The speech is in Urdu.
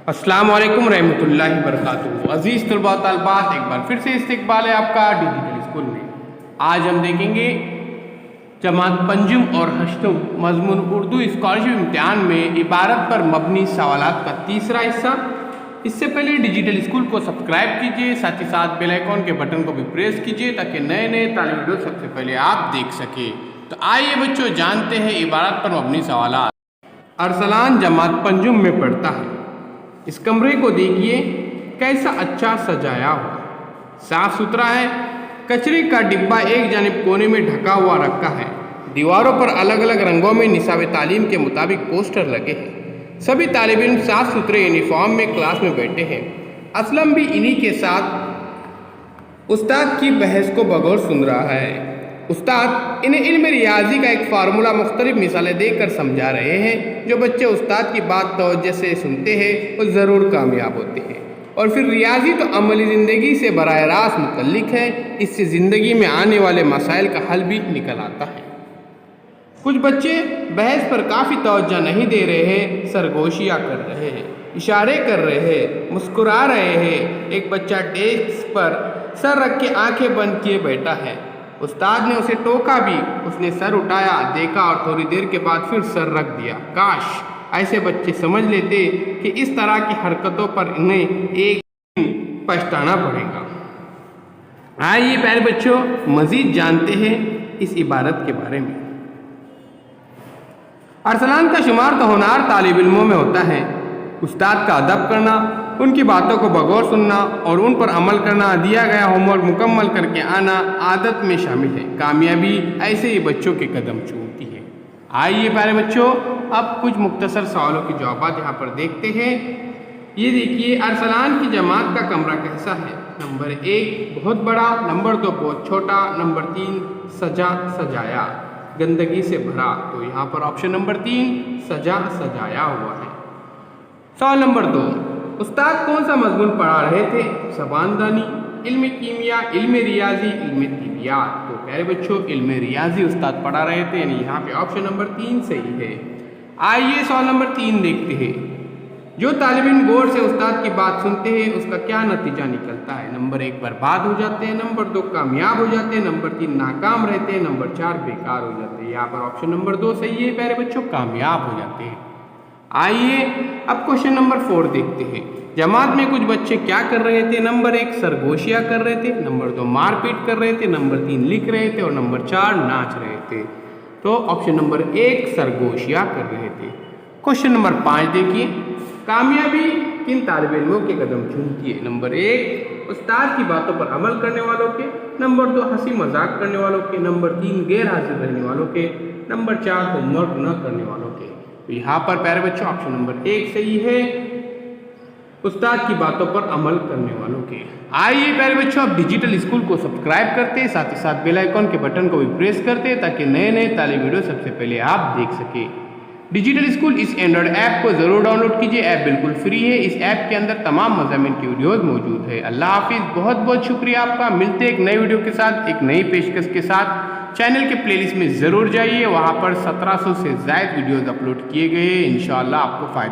السلام علیکم رحمۃ اللہ وبرکاتہ۔ عزیز طلباء طالبات، ایک بار پھر سے استقبال ہے آپ کا ڈیجیٹل اسکول میں۔ آج ہم دیکھیں گے جماعت پنجم اور ہشتم مضمون اردو اسکالرشپ امتحان میں عبارت پر مبنی سوالات کا تیسرا حصہ۔ اس سے پہلے ڈیجیٹل اسکول کو سبسکرائب کیجئے، ساتھ ہی ساتھ بیل آئیکن کے بٹن کو بھی پریس کیجئے تاکہ نئے تعلیمی ویڈیو سب سے پہلے آپ دیکھ سکیں۔ تو آئیے بچوں جانتے ہیں عبارت پر مبنی سوالات۔ ارسلان جماعت پنجم میں پڑھتا ہے۔ اس کمرے کو دیکھیے کیسا اچھا سجایا ہوا، صاف ستھرا ہے۔ کچرے کا ڈبہ ایک جانب کونے میں ڈھکا ہوا رکھا ہے۔ دیواروں پر الگ الگ رنگوں میں نصاب تعلیم کے مطابق پوسٹر لگے ہیں۔ سبھی طالب علم صاف ستھرے یونیفارم میں کلاس میں بیٹھے ہیں۔ اسلم بھی انہی کے ساتھ استاد کی بحث کو بغور سن رہا ہے۔ استاد انہیں علم ریاضی کا ایک فارمولہ مختلف مثالیں دے کر سمجھا رہے ہیں۔ جو بچے استاد کی بات توجہ سے سنتے ہیں وہ ضرور کامیاب ہوتے ہیں۔ اور پھر ریاضی تو عملی زندگی سے براہ راست متعلق ہے، اس سے زندگی میں آنے والے مسائل کا حل بھی نکل آتا ہے۔ کچھ بچے بحث پر کافی توجہ نہیں دے رہے ہیں، سرگوشیاں کر رہے ہیں، اشارے کر رہے ہیں، مسکرا رہے ہیں۔ ایک بچہ ڈیسک پر سر رکھ کے آنکھیں بند کیے بیٹھا ہے۔ استاد نے اسے ٹوکا بھی، اس نے سر اٹھایا، دیکھا اور تھوڑی دیر کے بعد پھر سر رکھ دیا۔ کاش ایسے بچے سمجھ لیتے کہ اس طرح کی حرکتوں پر انہیں ایک دن پچھتانا پڑے گا۔ آئیے پیارے بچوں مزید جانتے ہیں اس عبارت کے بارے میں۔ ارسلان کا شمار تو ہونہار طالب علموں میں ہوتا ہے۔ استاد کا ادب کرنا، ان کی باتوں کو بغور سننا اور ان پر عمل کرنا، دیا گیا ہوم ورک مکمل کر کے آنا عادت میں شامل ہے۔ کامیابی ایسے ہی بچوں کے قدم چومتی ہے۔ آئیے پیارے بچوں اب کچھ مختصر سوالوں کے جوابات یہاں پر دیکھتے ہیں۔ یہ دیکھیے ارسلان کی جماعت کا کمرہ کیسا ہے؟ نمبر 1 بہت بڑا، نمبر 2 بہت چھوٹا، نمبر 3 سجایا گندگی سے بھرا۔ تو یہاں پر آپشن نمبر 3 سجایا ہوا ہے۔ سوال نمبر 2، استاد کون سا مضمون پڑھا رہے تھے؟ زباندانی، علم کیمیا، علم ریاضی، علم طبیعیات۔ تو پیارے بچوں علم ریاضی استاد پڑھا رہے تھے، یعنی یہاں پہ آپشن نمبر 3 صحیح ہے۔ آئیے سوال نمبر 3 دیکھتے ہیں۔ جو طالب علم غور سے استاد کی بات سنتے ہیں اس کا کیا نتیجہ نکلتا ہے؟ نمبر 1 برباد ہو جاتے ہیں، نمبر 2 کامیاب ہو جاتے ہیں، نمبر 3 ناکام رہتے ہیں، نمبر 4 بیکار ہو جاتے ہیں۔ یہاں پر آپشن نمبر 2 صحیح ہے پیارے بچوں، کامیاب ہو جاتے ہیں۔ آئیے اب کوشچن نمبر 4 دیکھتے ہیں۔ جماعت میں کچھ بچے کیا کر رہے تھے؟ نمبر 1 سرگوشیاں کر رہے تھے، نمبر 2 مار پیٹ کر رہے تھے، نمبر 3 لکھ رہے تھے اور نمبر 4 ناچ رہے تھے۔ تو آپشن نمبر 1 سرگوشیاں کر رہے تھے۔ کوشچن نمبر 5 دیکھیے، کامیابی کن طالب علموں کے قدم چومتی ہے؟ نمبر 1 استاد کی باتوں پر عمل کرنے والوں کے، نمبر 2 ہنسی مذاق کرنے والوں کے، نمبر 3 غیر حاضر رہنے والوں کے، نمبر 4 ہوم ورک نہ کرنے والوں کے۔ تو یہاں پر پیارے بچوں آپشن نمبر 1 صحیح ہے، استاد کی باتوں پر عمل کرنے والوں کے۔ آئیے پیارے بچوں اب ڈیجیٹل اسکول کو سبسکرائب کرتے، ساتھ ہی ساتھ بیل آئیکن کے بٹن کو بھی پریس کرتے تاکہ نئے تعلیمی ویڈیو سب سے پہلے آپ دیکھ سکیں۔ ڈیجیٹل اسکول اس اینڈرائڈ ایپ کو ضرور ڈاؤن لوڈ کیجیے، ایپ بالکل فری ہے۔ اس ایپ کے اندر تمام مضامین کی ویڈیوز موجود ہے۔ اللہ حافظ، بہت بہت شکریہ آپ کا۔ ملتے ایک نئی ویڈیو کے ساتھ، ایک نئی پیشکش کے ساتھ۔ چینل کے پلے لسٹ میں ضرور جائیے، وہاں پر 1700 سے زائد ویڈیوز اپلوڈ کیے گئے ہیں، انشاءاللہ آپ کو فائدہ